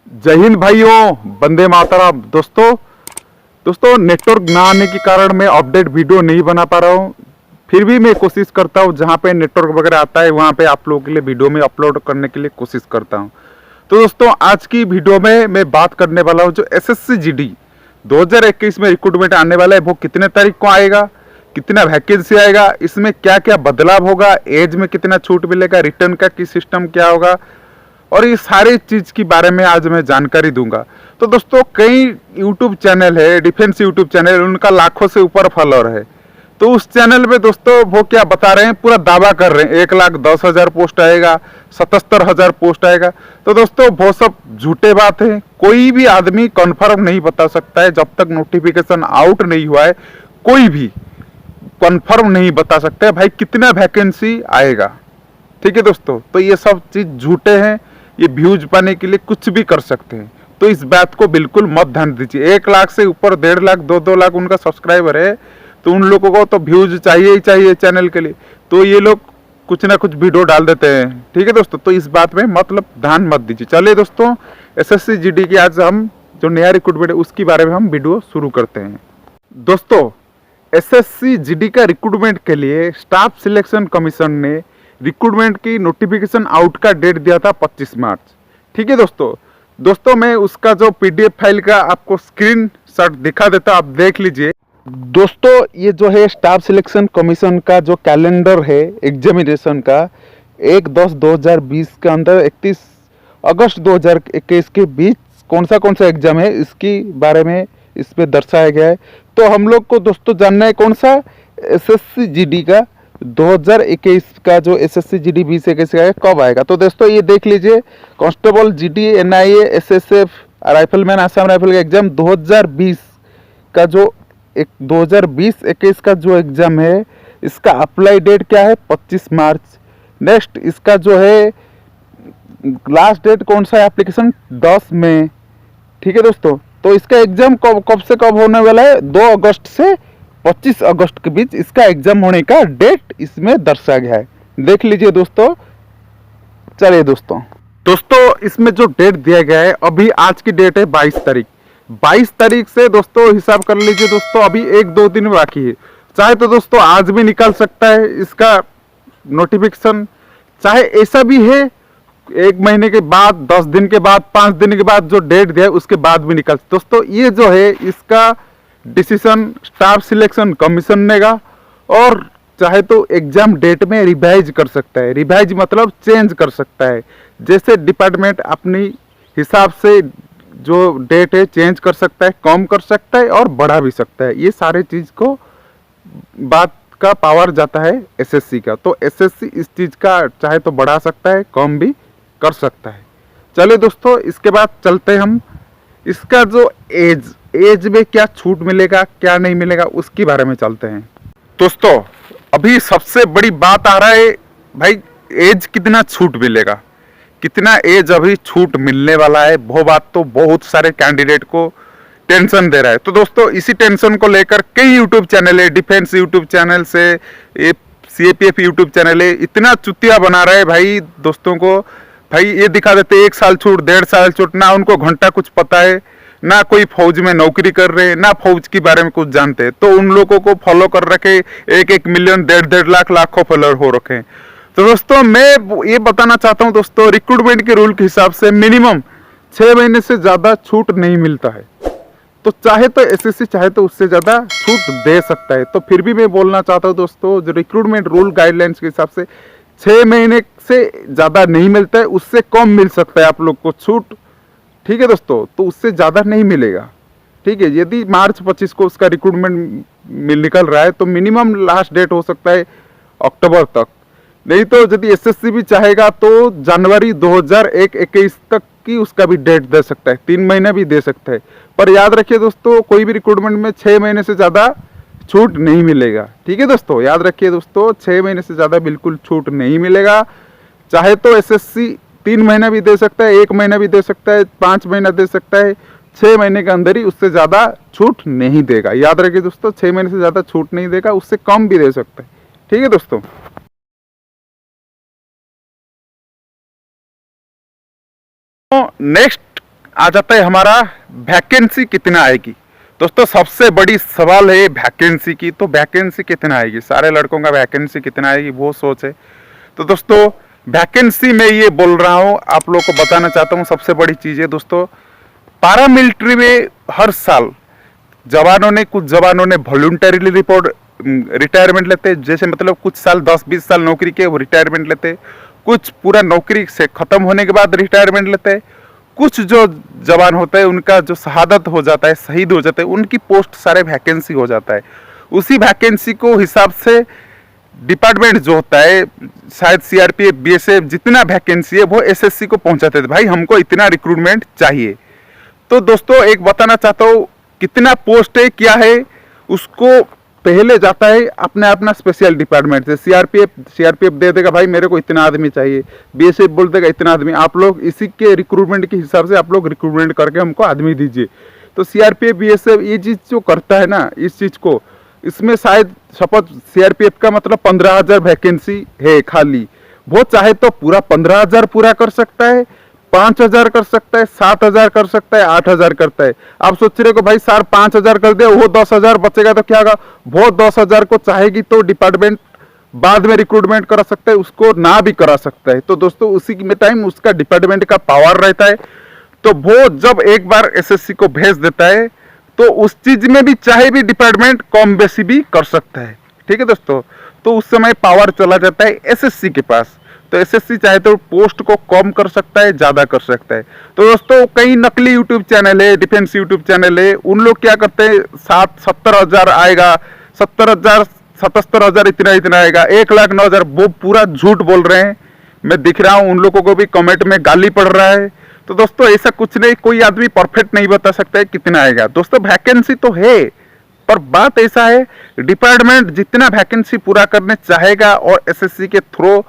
जय हिंद भाइयों, वंदे मातरम। दोस्तों नेटवर्क ना आने के कारण मैं अपडेट वीडियो नहीं बना पा रहा हूँ। फिर भी मैं कोशिश करता हूँ, जहाँ पे नेटवर्क वगैरह आता है वहाँ पे आप लोगों के लिए वीडियो में अपलोड करने के लिए कोशिश करता हूँ। तो दोस्तों आज की वीडियो में मैं बात करने वाला हूँ जो एसएससी जीडी 2021 में रिक्रूटमेंट आने वाला है वो कितने तारीख को आएगा, कितना वैकेंसी आएगा, इसमें क्या क्या बदलाव होगा, एज में कितना छूट मिलेगा, रिटर्न का की सिस्टम क्या होगा, और ये सारी चीज के बारे में आज मैं जानकारी दूंगा। तो दोस्तों कई यूट्यूब चैनल है, डिफेंस यूट्यूब चैनल, उनका लाखों से ऊपर फॉलोअर है। तो उस चैनल में दोस्तों वो क्या बता रहे हैं, पूरा दावा कर रहे हैं 1,10,000 पोस्ट आएगा, 77,000 पोस्ट आएगा। तो दोस्तों वो सब झूठे बात है। कोई भी आदमी कंफर्म नहीं बता सकता है, जब तक नोटिफिकेशन आउट नहीं हुआ है कोई भी कंफर्म नहीं बता सकता है भाई कितना वैकेंसी आएगा। ठीक है दोस्तों, तो ये सब चीज झूठे हैं। ये व्यूज पाने के लिए कुछ भी कर सकते हैं, तो इस बात को बिल्कुल मत ध्यान दीजिए। 1 लाख से ऊपर 1.5 लाख 2-2 लाख उनका सब्सक्राइबर है, तो उन लोगों को तो व्यूज चाहिए ही चाहिए चैनल के लिए, तो ये लोग कुछ ना कुछ वीडियो डाल देते हैं। ठीक है दोस्तों, तो इस बात में मतलब ध्यान मत दीजिए। चलिए दोस्तों, एसएससी जीडी की आज हम जो नया रिक्रूटमेंट है उसके बारे में हम वीडियो शुरू करते हैं। दोस्तों एसएससी जीडी का रिक्रूटमेंट के लिए स्टाफ सिलेक्शन कमीशन ने रिक्रूटमेंट की नोटिफिकेशन आउट का डेट दिया था 25 मार्च। ठीक है दोस्तों मैं उसका जो पीडीएफ फाइल का आपको स्क्रीनशॉट दिखा देता, आप देख लीजिए। दोस्तों ये जो है स्टाफ सिलेक्शन कमीशन का जो कैलेंडर है एग्जामिनेशन का, 1/10/2020 के अंदर 31 अगस्त 2021 के बीच कौन सा एग्जाम है इसके बारे में इस पे दर्शाया गया है। तो हम लोग को दोस्तों जानना है कौन सा एसएससी जीडी का 2021 का जो एसएससी जीडी 2021 का है कब आएगा। तो दोस्तों ये देख लीजिए, constable GD NIA SSF rifleman Assam rifle का एग्जाम 2020 का जो 2020-21 का जो एग्जाम है इसका अप्लाई डेट क्या है 25 मार्च। नेक्स्ट इसका जो है लास्ट डेट कौन सा है एप्लीकेशन 10 मई। ठीक है दोस्तों, तो इसका एग्जाम कब से कब होने वाला है 2 अगस्त से 25 अगस्त के बीच इसका एग्जाम होने का डेट इसमें दर्शाया गया है। देख लीजिए दोस्तों। चलिए दोस्तों इसमें जो डेट दिया गया है, अभी आज की डेट है 22 तारीख। 22 तारीख से दोस्तों हिसाब कर लीजिए दोस्तों, अभी 1-2 दिन बाकी है। चाहे तो दोस्तों आज भी निकल सकता है इसका नोटिफिकेशन, चाहे ऐसा भी है 1 महीने के बाद, 10 दिन के बाद, 5 दिन के बाद जो डेट दिया है उसके बाद भी निकल। दोस्तों ये जो है इसका डिसीजन स्टाफ सिलेक्शन कमीशन लेगा, और चाहे तो एग्जाम डेट में रिवाइज कर सकता है। रिवाइज मतलब चेंज कर सकता है, जैसे डिपार्टमेंट अपनी हिसाब से जो डेट है चेंज कर सकता है, कम कर सकता है और बढ़ा भी सकता है। ये सारे चीज को बात का पावर जाता है एसएससी का। तो एसएससी इस चीज का चाहे तो बढ़ा सकता है, कम भी कर सकता है। चलिए दोस्तों इसके बाद चलते हम इसका जो एज में क्या छूट मिलेगा क्या नहीं मिलेगा उसके बारे में चलते हैं। दोस्तों अभी सबसे बड़ी बात आ रहा है भाई, एज कितना छूट मिलेगा, कितना एज अभी छूट मिलने वाला है। वो बात तो बहुत सारे कैंडिडेट को टेंशन दे रहा है। तो दोस्तों इसी टेंशन को लेकर कई यूट्यूब चैनल है, डिफेंस यूट्यूब चैनल से ये सीएपीएफ यूट्यूब चैनल है, इतना चुतिया बना रहा है भाई दोस्तों को। भाई ये दिखा देते 1 साल छूट, 1.5 साल छूट, ना उनको घंटा कुछ पता है, ना कोई फौज में नौकरी कर रहे, ना फौज के बारे में कुछ जानते हैं। तो उन लोगों को फॉलो कर रखे 1-1 मिलियन 1.5 लाख लाखों फॉलोअर हो रखे हैं। तो दोस्तों मैं ये बताना चाहता हूं दोस्तों, रिक्रूटमेंट के रूल के हिसाब से मिनिमम 6 महीने से ज्यादा छूट नहीं मिलता है। तो चाहे तो एसएससी चाहे तो उससे ज्यादा छूट दे सकता है। तो फिर भी मैं बोलना चाहता हूं दोस्तों, जो रिक्रूटमेंट रूल गाइडलाइंस के हिसाब से 6 महीने से ज्यादा नहीं मिलता है, उससे कम मिल सकता है आप लोग को छूट। ठीक है दोस्तों, तो उससे ज्यादा नहीं मिलेगा। ठीक है, यदि मार्च 25 को उसका रिक्रूटमेंट निकल रहा है तो मिनिमम लास्ट डेट हो सकता है अक्टूबर तक, नहीं तो यदि एसएससी भी चाहेगा तो जनवरी 2021 तक की उसका भी डेट दे सकता है, 3 महीना भी दे सकता है। पर याद रखिए दोस्तों, कोई भी रिक्रूटमेंट में 6 महीने से ज्यादा छूट नहीं मिलेगा। ठीक है दोस्तों, याद रखिए दोस्तों, 6 महीने से ज्यादा बिल्कुल छूट नहीं मिलेगा। चाहे तो एसएससी 3 महीना भी दे सकता है, 1 महीना भी दे सकता है, 5 महीना दे सकता है, 6 महीने के अंदर ही उससे ज्यादा छूट नहीं देगा। याद रखिए दोस्तों, 6 महीने से ज्यादा छूट नहीं देगा, उससे कम भी दे सकता है। ठीक है दोस्तों। नेक्स्ट आ जाता है हमारा वैकेंसी कितना आएगी। दोस्तों सबसे बड़ी सवाल है वैकेंसी की, तो वैकेंसी कितना आएगी, सारे लड़कों का वैकेंसी कितना आएगी वो सोच है। तो दोस्तों वैकेंसी में ये बोल रहा हूँ, आप लोग को बताना चाहता हूँ, सबसे बड़ी चीज़ है दोस्तों, पैरामिलिट्री में हर साल कुछ जवानों ने वॉलंटरीली रिपोर्ट रिटायरमेंट लेते, जैसे मतलब कुछ साल 10-20 साल नौकरी के वो रिटायरमेंट लेते, कुछ पूरा नौकरी से ख़त्म होने के बाद रिटायरमेंट लेते, कुछ जो जवान होते हैं उनका जो शहादत हो जाता है, शहीद हो जाते हैं, उनकी पोस्ट सारे वैकेंसी हो जाता है। उसी वैकेंसी को हिसाब से डिपार्टमेंट जो होता है, शायद सीआरपीएफ बीएसएफ जितना वैकेंसी है वो एसएससी को पहुंचाते थे, भाई हमको इतना रिक्रूटमेंट चाहिए। तो दोस्तों एक बताना चाहता हूँ, कितना पोस्ट है क्या है उसको पहले जाता है अपने अपना स्पेशल डिपार्टमेंट से। सीआरपीएफ दे देगा भाई मेरे को इतना आदमी चाहिए, बीएसएफ बोल देगा इतना आदमी, आप लोग इसी के रिक्रूटमेंट के हिसाब से आप लोग रिक्रूटमेंट करके हमको आदमी दीजिए। तो सीआरपीएफ बीएसएफ ये चीज़ जो करता है ना, इस चीज़ को, इसमें शायद शपथ सीआरपीएफ का मतलब 15,000 वैकेंसी है खाली, वो चाहे तो पूरा 15,000 पूरा कर सकता है, 5,000 कर सकता है, 7,000 कर सकता है, 8,000 करता है। आप सोच रहे हो भाई सर 5,000 कर दे, वो 10,000 बचेगा तो क्या होगा, वो 10,000 को चाहेगी तो डिपार्टमेंट बाद में रिक्रूटमेंट करा सकता है, उसको ना भी करा सकता है। तो दोस्तों उसी में टाइम उसका डिपार्टमेंट का पावर रहता है। तो वो जब एक बार एसएससी को भेज देता है तो उस चीज में भी चाहे भी डिपार्टमेंट कम बेसी भी कर सकता है, ठीक है दोस्तों। तो उस समय पावर चला जाता है एसएससी के पास। तो एसएससी चाहे तो पोस्ट को कम कर सकता है, ज्यादा कर सकता है। तो दोस्तों कई नकली यूट्यूब चैनल है, डिफेंस यूट्यूब चैनल है, उन लोग क्या करते हैं 70,000 आएगा, 70,000 77,000 इतना इतना आएगा, 1,09,000, वो पूरा झूठ बोल रहे हैं। मैं दिख रहा हूँ उन लोगों को भी कमेंट में गाली पड़ रहा है। तो दोस्तों ऐसा कुछ नहीं, कोई आदमी परफेक्ट नहीं बता सकता है कितना आएगा। दोस्तों वैकेंसी तो है, पर बात ऐसा है डिपार्टमेंट जितना वैकेंसी पूरा करने चाहेगा और एसएससी के थ्रू,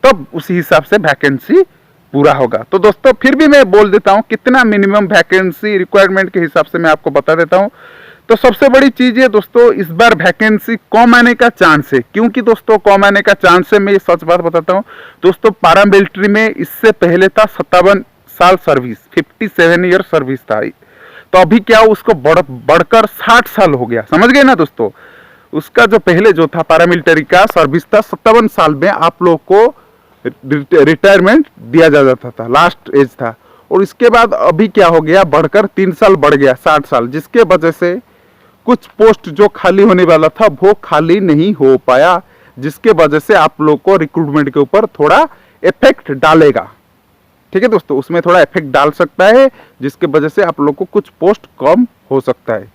तब उसी हिसाब से वैकेंसी पूरा होगा। तो दोस्तों फिर भी मैं बोल देता हूं कितना मिनिमम वैकेंसी रिक्वायरमेंट के हिसाब से मैं आपको बता देता हूं। तो सबसे बड़ी चीज है दोस्तों, इस बार वैकेंसी कम आने का चांस है। क्योंकि दोस्तों कम आने का चांस है, मैं ये सच बात बताता हूं दोस्तों, पैरामिलिट्री में इससे पहले था 57 साल सर्विस, 57 ईयर सर्विस था। तो अभी क्या उसको बढ़कर 60 साल हो गया, समझ गए ना दोस्तों। उसका जो पहले जो था पैरामिलिट्री का सर्विस था, 57 साल में आप लोग को रिटायरमेंट दिया जाता था, लास्ट एज था। और इसके बाद अभी क्या हो गया, बढ़कर 3 साल बढ़ गया 60 साल, जिसके वजह से कुछ पोस्ट जो खाली होने वाला था वो खाली नहीं हो पाया, जिसके वजह से आप लोग को रिक्रूटमेंट के ऊपर थोड़ा इफेक्ट डालेगा, ठीक है दोस्तों। उसमें थोड़ा इफेक्ट डाल सकता है, जिसके वजह से आप लोग को कुछ पोस्ट कम हो सकता है।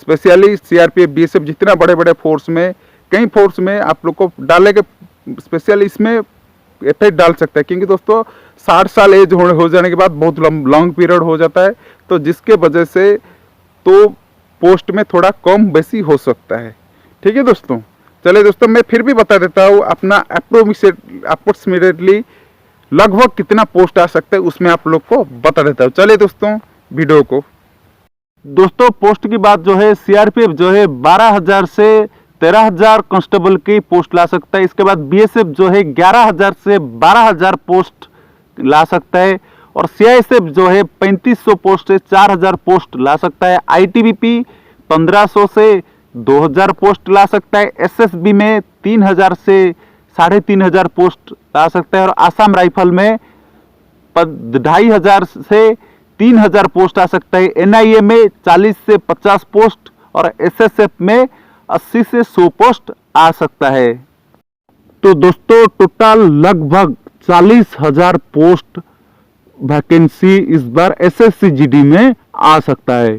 स्पेशली सीआरपीएफ बीएसएफ जितना बड़े बड़े फोर्स में, कई फोर्स में आप लोग को डालेगा, स्पेशली इसमें इफेक्ट डाल सकता है। क्योंकि दोस्तों 60 साल एज हो जाने के बाद बहुत लॉन्ग पीरियड हो जाता है, तो जिसके वजह से तो पोस्ट में थोड़ा कम बेसी हो सकता है, ठीक है दोस्तों। चलिए दोस्तों मैं फिर भी बता देता हूँ अपना अप्रोक्सीमेटली लगभग कितना पोस्ट आ सकता है, उसमें आप लोग को बता देता हूँ। चलिए दोस्तों वीडियो को, दोस्तों पोस्ट की बात जो है, सीआरपीएफ जो है 12,000 से 13,000 कांस्टेबल की पोस्ट ला सकता है। इसके बाद बीएसएफ जो है 11,000 से 12,000 पोस्ट ला सकता है। और सीआईएसएफ जो है 3,500 पोस्ट से 4,000 पोस्ट ला सकता है। आईटीबीपी 1,500 से 2,000 पोस्ट ला सकता है। एसएसबी में 3,000 से 3,500 पोस्ट ला सकता है। और आसाम राइफल में 2,500 से 3,000 पोस्ट आ सकता है। एनआईए में 40 से 50 पोस्ट और एसएसएफ में 80 से 100 पोस्ट आ सकता है। तो दोस्तों टोटल लगभग 40,000 पोस्ट वैकेंसी इस बार एसएससी-जीडी में आ सकता है।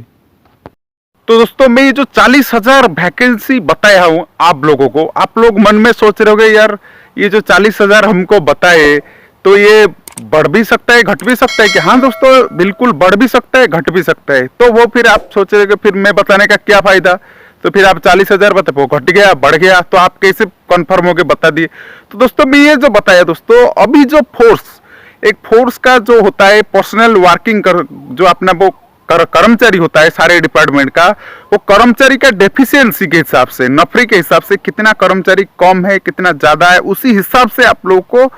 तो दोस्तों मैं ये जो 40,000 वैकेंसी बताया हूं आप लोगों को, आप लोग मन में सोच रहे होंगे यार ये जो 40,000 हमको बताए तो ये बढ़ भी सकता है घट भी सकता है कि? हाँ दोस्तों बिल्कुल बढ़ भी सकता है घट भी सकता है। तो वो फिर आप सोच रहे हो फिर मैं बताने का क्या फायदा, तो फिर आप 40,000 बता, वो घट गया बढ़ गया तो आप कैसे कन्फर्म होके बता दिए। तो दोस्तों मैं ये जो बताया दोस्तों, अभी जो फोर्स, एक फोर्स का जो होता है पर्सनल वर्किंग जो अपना वो कर्मचारी होता है सारे डिपार्टमेंट का, वो कर्मचारी का डेफिशिएंसी के हिसाब से, नफरी के हिसाब से कितना कर्मचारी कम है कितना ज्यादा है, उसी हिसाब से आप लोगों को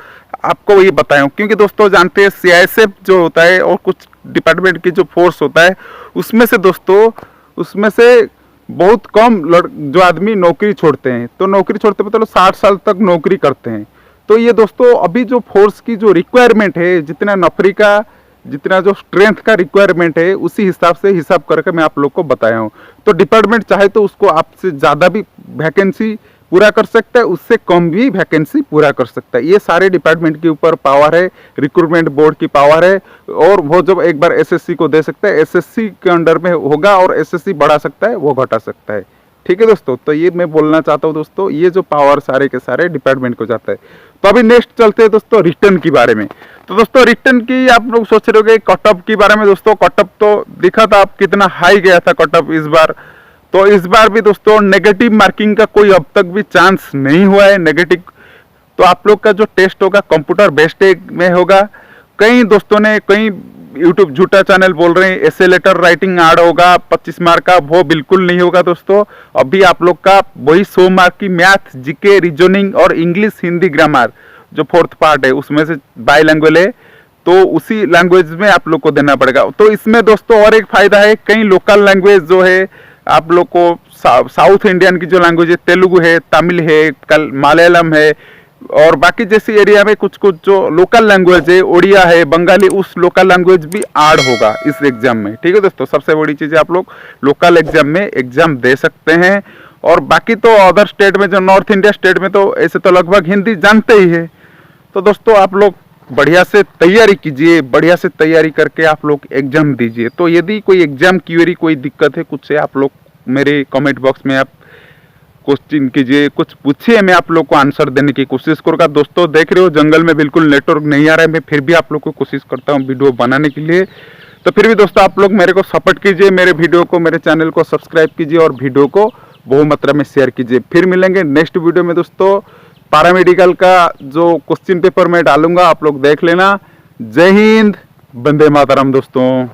आपको ये बताया हूं। क्योंकि दोस्तों जानते हैं सीआईएसएफ जो होता है और कुछ डिपार्टमेंट की जो फोर्स होता है उसमें से दोस्तों, उसमें से बहुत कम जो आदमी नौकरी छोड़ते हैं, तो नौकरी छोड़ते मतलब 60 साल तक नौकरी करते हैं। तो ये दोस्तों अभी जो फोर्स की जो रिक्वायरमेंट है, जितना नौकरी का, जितना जो स्ट्रेंथ का रिक्वायरमेंट है, उसी हिसाब से हिसाब करके मैं आप लोग को बताया हूँ। तो डिपार्टमेंट चाहे तो उसको आपसे ज़्यादा भी वैकेंसी पूरा कर सकता है, उससे कम भी वैकेंसी पूरा कर सकता है। ये सारे डिपार्टमेंट के ऊपर पावर है, रिक्रूटमेंट बोर्ड की पावर है। और वो जब एक बार एसएससी को दे सकता है, एसएससी के अंडर में होगा और एसएससी बढ़ा सकता है, वो घटा सकता है। ठीक है दोस्तों, तो ये मैं बोलना चाहता हूँ दोस्तों, ये जो पावर सारे के सारे डिपार्टमेंट को जाता है। तो अभी नेक्स्ट चलते हैं दोस्तों रिटर्न की बारे में। तो दोस्तों रिटर्न की आप लोग सोच रहे होंगे कट ऑफ के बारे में। दोस्तों कट ऑफ तो दिखा था आप कितना हाई गया था कट ऑफ इस बार। तो इस बार भी दोस्तों नेगेटिव मार्किंग का कोई अब तक भी चांस नहीं हुआ है नेगेटिव। तो आप लोग का जो टेस्ट होगा कंप्यूटर बेस्ड में होगा। कई दोस्तों ने, कई यूट्यूब झूठा चैनल बोल रहे हैं ऐसे लेटर राइटिंग हार्ड होगा 25 मार्क का, वो बिल्कुल नहीं होगा दोस्तों। अभी आप लोग का वही 100 मार्क की मैथ, जीके, रीजनिंग और इंग्लिश, हिंदी, ग्रामर जो फोर्थ पार्ट है उसमें से बाई लैंग्वेज है, तो उसी लैंग्वेज में आप लोग को देना पड़ेगा। तो इसमें दोस्तों और एक फायदा है, कई लोकल लैंग्वेज जो है आप लोग को साउथ इंडियन की जो लैंग्वेज है, तेलुगु है, तमिल है, कल मलयालम है, और बाकी जैसी एरिया में कुछ कुछ जो लोकल लैंग्वेज है, उड़िया है, बंगाली, उस लोकल लैंग्वेज भी ऐड होगा इस एग्जाम में। ठीक है दोस्तों, सबसे बड़ी चीज है आप लोग लोकल एग्जाम में एग्जाम दे सकते हैं। और बाकी तो अदर स्टेट में, जो नॉर्थ इंडिया स्टेट में, तो ऐसे तो लगभग हिंदी जानते ही है। तो दोस्तों आप लोग बढ़िया से तैयारी कीजिए, बढ़िया से तैयारी करके आप लोग एग्जाम दीजिए। तो यदि कोई एग्जाम क्वेरी, कोई दिक्कत है कुछ है, आप लोग मेरे कमेंट बॉक्स में आप क्वेश्चन कीजिए, कुछ पूछिए, मैं आप लोग को आंसर देने की कोशिश करूँगा। दोस्तों देख रहे हो जंगल में बिल्कुल नेटवर्क नहीं आ रहा है, मैं फिर भी आप लोग को कोशिश करता हूँ वीडियो बनाने के लिए। तो फिर भी दोस्तों आप लोग मेरे को सपोर्ट कीजिए, मेरे वीडियो को, मेरे चैनल को सब्सक्राइब कीजिए और वीडियो को बहुत मात्रा में शेयर कीजिए। फिर मिलेंगे नेक्स्ट वीडियो में दोस्तों। पैरामेडिकल का जो क्वेश्चन पेपर मैं डालूंगा, आप लोग देख लेना। जय हिंद, वंदे मातरम दोस्तों।